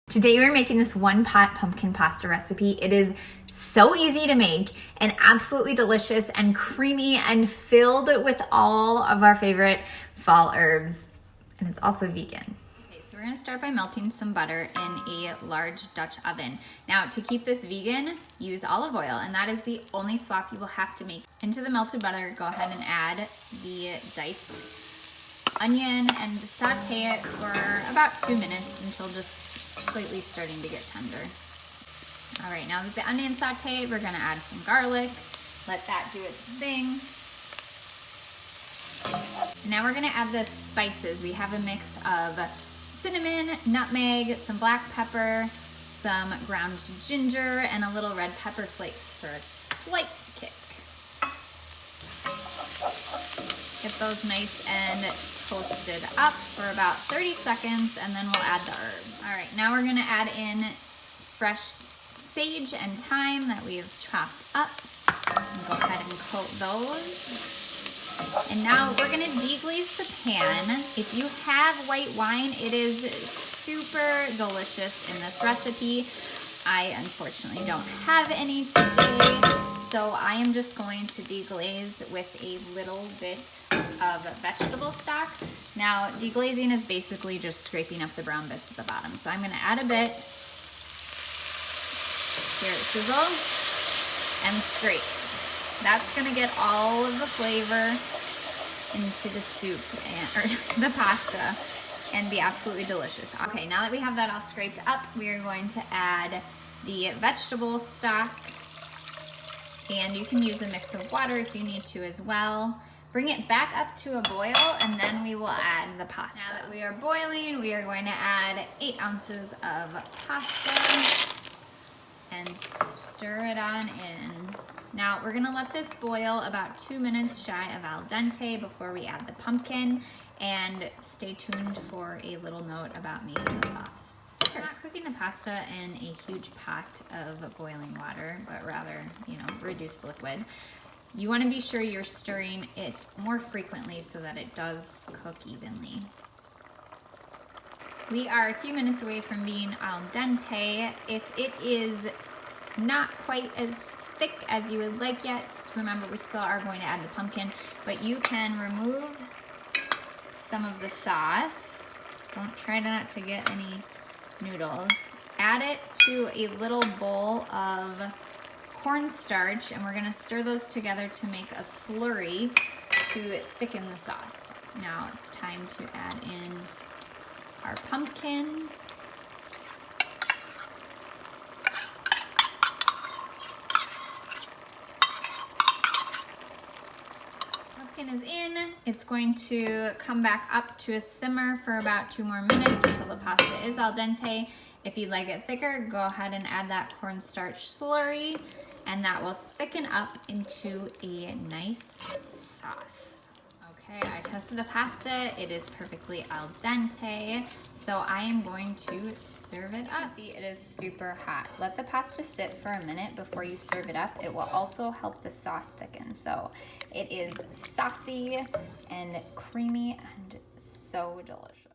Today we're making this one pot pumpkin pasta recipe. It is so easy to make and absolutely delicious and creamy and filled with all of our favorite fall herbs. And it's also vegan. Okay, so we're gonna start by melting some butter in a large Dutch oven. Now to keep this vegan, use olive oil, and that is the only swap you will have to make. Into the melted butter, go ahead and add the diced onion and saute it for about 2 minutes until just slightly starting to get tender. All right, now that the onion sauteed, we're gonna add some garlic. Let that do its thing. Now we're gonna add the spices. We have a mix of cinnamon, nutmeg, some black pepper, some ground ginger, and a little red pepper flakes for a slight kick. Get those nice and toasted up for about 30 seconds, and then we'll add the herb. All right, now we're gonna add in fresh sage and thyme that we have chopped up. And go ahead and coat those. And now we're gonna deglaze the pan. If you have white wine, it is super delicious in this recipe. I unfortunately don't have any today, so I am just going to deglaze with a little bit of vegetable stock. Now, deglazing is basically just scraping up the brown bits at the bottom. So I'm gonna add a bit, hear it sizzle, and scrape. That's gonna get all of the flavor into the soup or the pasta and be absolutely delicious. Okay, now that we have that all scraped up, we are going to add the vegetable stock, and you can use a mix of water if you need to as well. Bring it back up to a boil, and then we will add the pasta. Now that we are boiling, we are going to add 8 ounces of pasta and stir it on in. Now we're gonna let this boil about 2 minutes shy of al dente before we add the pumpkin, and stay tuned for a little note about making the sauce. We're not cooking the pasta in a huge pot of boiling water, but rather, reduced liquid. You want to be sure you're stirring it more frequently so that it does cook evenly. We are a few minutes away from being al dente. If it is not quite as thick as you would like yet, remember we still are going to add the pumpkin, but you can remove some of the sauce. Don't try not to get any noodles. Add it to a little bowl of cornstarch, and we're gonna stir those together to make a slurry to thicken the sauce. Now it's time to add in our pumpkin. Pumpkin is in. It's going to come back up to a simmer for about 2 more minutes until the pasta is al dente. If you'd like it thicker, go ahead and add that cornstarch slurry, and that will thicken up into a nice sauce. Okay, I tested the pasta. It is perfectly al dente, so I am going to serve it up. See, it is super hot. Let the pasta sit for a minute before you serve it up. It will also help the sauce thicken. So it is saucy and creamy and so delicious.